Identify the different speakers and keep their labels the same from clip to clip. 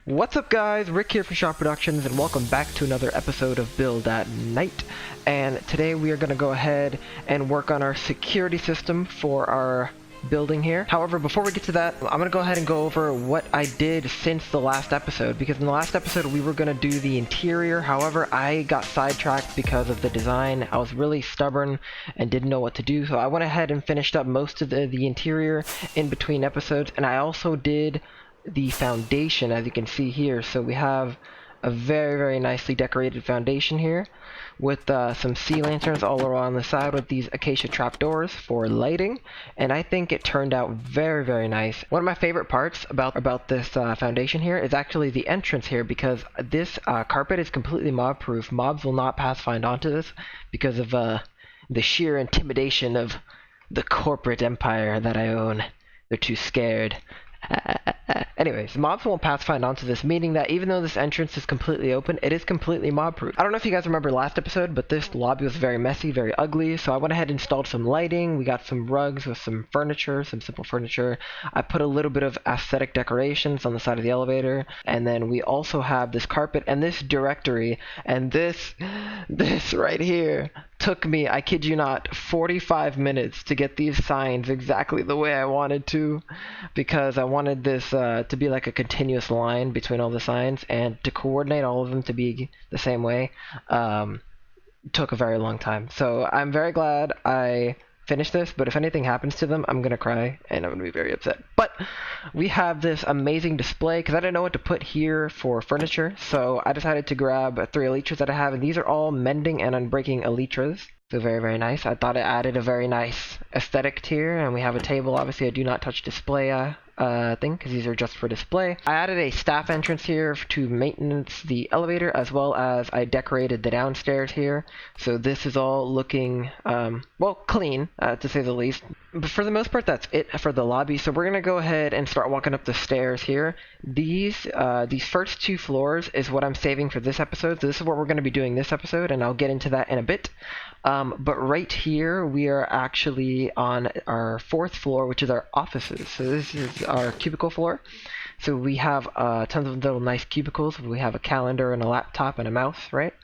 Speaker 1: What's up guys, Rick here from Shop Productions and welcome back to another episode of Build at Night. And today we are going to go ahead and work on our security system for our building here. However, before we get to that, I'm going to go ahead and go over what I did since the last episode, because in the last episode we were going to do the interior. However, I got sidetracked because of the design. I was really stubborn and didn't know what to do, so I went ahead and finished up most of the interior in between episodes, and I also did the foundation, as you can see here. So we have a very nicely decorated foundation here with some sea lanterns all around the side with these acacia trapdoors for lighting, and I think it turned out very nice. One of my favorite parts about this foundation here is actually the entrance here, because this carpet is completely mob proof. Mobs will not pass find onto this because of the sheer intimidation of the corporate empire that I own. They're too scared. Anyways, mobs won't pass find onto this, meaning that even though this entrance is completely open, it is completely mob proof. I don't know if you guys remember last episode, but this lobby was very messy, very ugly, so I went ahead and installed some lighting. We got some rugs with some furniture, some simple furniture. I put a little bit of aesthetic decorations on the side of the elevator, and then we also have this carpet and this directory, and this right here took me, I kid you not, 45 minutes to get these signs exactly the way I wanted to, because I wanted this to be like a continuous line between all the signs, and to coordinate all of them to be the same way took a very long time. So I'm very glad I finished this, but if anything happens to them, I'm gonna cry and I'm gonna be very upset. But we have this amazing display because I didn't know what to put here for furniture, so I decided to grab 3 elytras that I have, and these are all mending and unbreaking elytras. So very nice. I thought it added a very nice aesthetic here, and we have a table. Obviously I do not touch display thing because these are just for display. I added a staff entrance here to maintenance the elevator, as well as I decorated the downstairs here. So this is all looking well, clean to say the least. But for the most part, that's it for the lobby. So we're gonna go ahead and start walking up the stairs here. These first 2 floors is what I'm saving for this episode. So this is what we're gonna be doing this episode, and I'll get into that in a bit. But right here, we are actually on our 4th floor, which is our offices. So this is our cubicle floor. So we have tons of little nice cubicles. We have a calendar and a laptop and a mouse, right?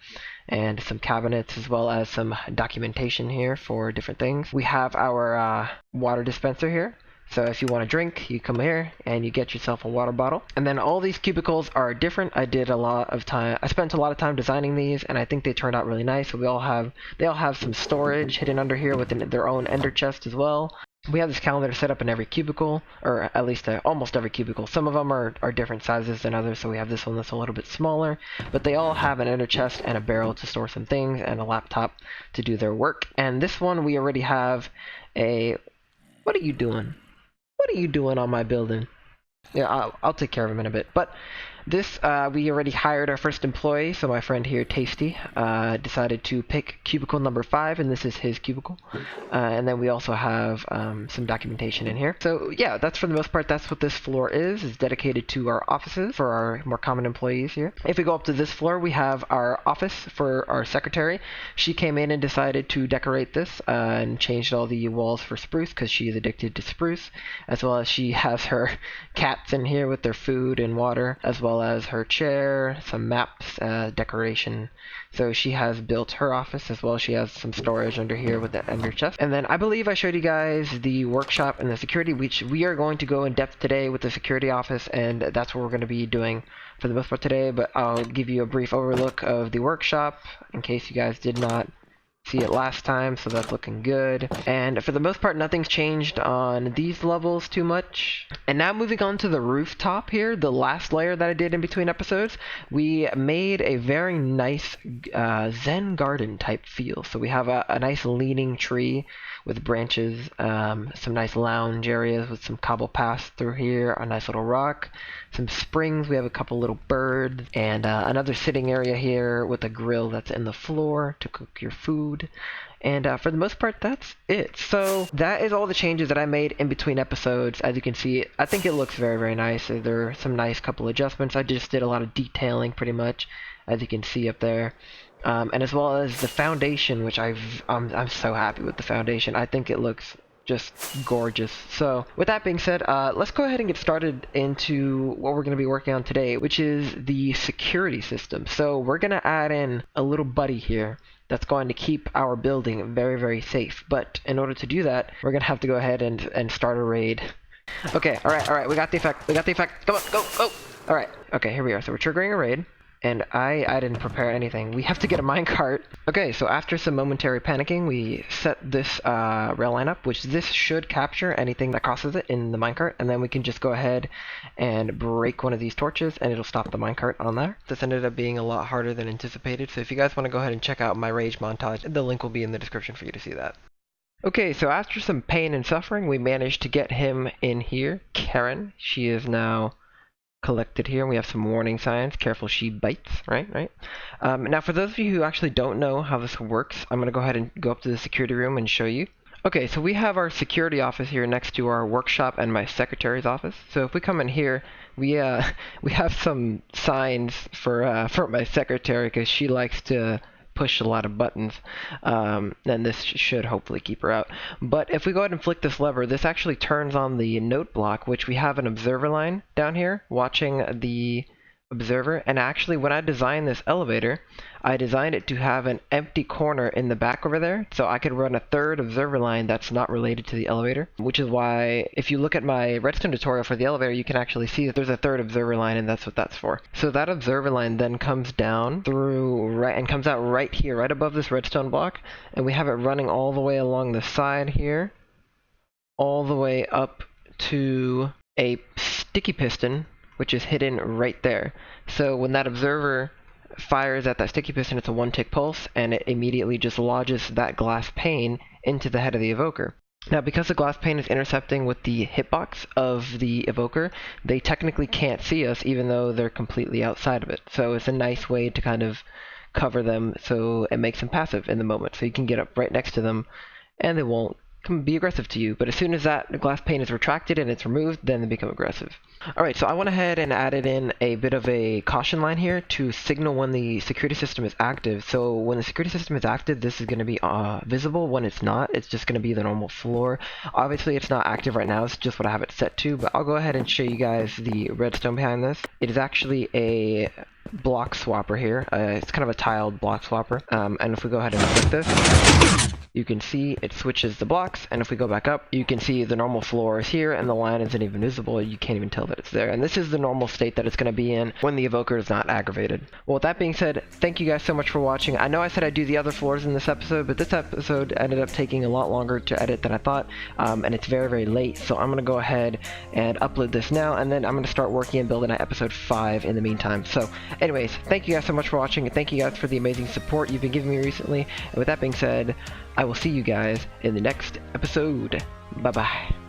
Speaker 1: And some cabinets, as well as some documentation here for different things. We have our water dispenser here. So if you want to drink, you come here and you get yourself a water bottle. And then all these cubicles are different. I spent a lot of time designing these, and I think they turned out really nice. So they all have some storage hidden under here within their own ender chest as well. We have this calendar set up in every cubicle, or at least almost every cubicle. Some of them are different sizes than others, so we have this one that's a little bit smaller, but they all have an ender chest and a barrel to store some things, and a laptop to do their work. And this one, we already have a... What are you doing? What are you doing on my building? Yeah, I'll take care of him in a bit. But this, we already hired our first employee, so my friend here, Tasty, decided to pick cubicle number 5, and this is his cubicle. And then we also have some documentation in here. So yeah, that's for the most part, that's what this floor is dedicated to our offices for our more common employees here. If we go up to this floor, we have our office for our secretary. She came in and decided to decorate this and changed all the walls for spruce because she is addicted to spruce, as well as she has her cats in here with their food and water, as well as her chair, some maps, decoration. So she has built her office, as well as she has some storage under here with the ender chest. And then I believe I showed you guys the workshop and the security, which we are going to go in depth today with the security office, and that's what we're going to be doing for the most part today. But I'll give you a brief overlook of the workshop in case you guys did not see it last time. So that's looking good, and for the most part nothing's changed on these levels too much. And now moving on to the rooftop here, the last layer that I did in between episodes, we made a very nice Zen garden type feel. So we have a nice leaning tree with branches, some nice lounge areas with some cobble paths through here, a nice little rock, some springs. We have a couple little birds, and another sitting area here with a grill that's in the floor to cook your food. And for the most part, that's it. So that is all the changes that I made in between episodes. As you can see, I think it looks very nice. There are some nice couple adjustments. I just did a lot of detailing pretty much, as you can see up there. And as well as the foundation, which I'm so happy with the foundation. I think it looks just gorgeous. So with that being said, let's go ahead and get started into what we're going to be working on today, which is the security system. So we're going to add in a little buddy here that's going to keep our building very, very safe. But in order to do that, we're going to have to go ahead and start a raid. Okay, alright, we got the effect, come on, go! Alright, okay, here we are. So we're triggering a raid. And I didn't prepare anything. We have to get a minecart. Okay, so after some momentary panicking, we set this rail line up, which this should capture anything that crosses it in the minecart, and then we can just go ahead and break one of these torches, and it'll stop the minecart on there. This ended up being a lot harder than anticipated, so if you guys want to go ahead and check out my rage montage, the link will be in the description for you to see that. Okay, so after some pain and suffering, we managed to get him in here. Karen, she is now collected here. We have some warning signs. Careful, she bites. Right. Now, for those of you who actually don't know how this works, I'm going to go ahead and go up to the security room and show you. Okay, so we have our security office here next to our workshop and my secretary's office. So if we come in here, we have some signs for my secretary because she likes to push a lot of buttons, and this should hopefully keep her out. But if we go ahead and flick this lever, this actually turns on the note block, which we have an observer line down here watching the observer. And actually, when I designed this elevator, I designed it to have an empty corner in the back over there, so I could run a third observer line that's not related to the elevator, which is why if you look at my Redstone tutorial for the elevator, you can actually see that there's a third observer line, and that's what that's for. So that observer line then comes down through right and comes out right here, right above this redstone block, and we have it running all the way along the side here, all the way up to a sticky piston, which is hidden right there. So when that observer fires at that sticky piston, it's a 1-tick pulse, and it immediately just lodges that glass pane into the head of the evoker. Now, because the glass pane is intercepting with the hitbox of the evoker, they technically can't see us even though they're completely outside of it. So it's a nice way to kind of cover them so it makes them passive in the moment. So you can get up right next to them and they won't be aggressive to you, but as soon as that glass pane is retracted and it's removed, then they become aggressive. Alright, so I went ahead and added in a bit of a caution line here to signal when the security system is active. So when the security system is active, this is going to be visible. When it's not, it's just going to be the normal floor. Obviously, it's not active right now, it's just what I have it set to, but I'll go ahead and show you guys the redstone behind this. It is actually a block swapper here. It's kind of a tiled block swapper, and if we go ahead and click this, you can see it switches the blocks, and if we go back up, you can see the normal floor is here, and the line isn't even visible. You can't even tell that it's there, and this is the normal state that it's going to be in when the evoker is not aggravated. Well, with that being said, thank you guys so much for watching. I know I said I'd do the other floors in this episode, but this episode ended up taking a lot longer to edit than I thought, and it's very, very late, so I'm going to go ahead and upload this now, and then I'm going to start working and building at episode 5 in the meantime. So anyways, thank you guys so much for watching, and thank you guys for the amazing support you've been giving me recently. And with that being said, I will see you guys in the next episode. Bye-bye.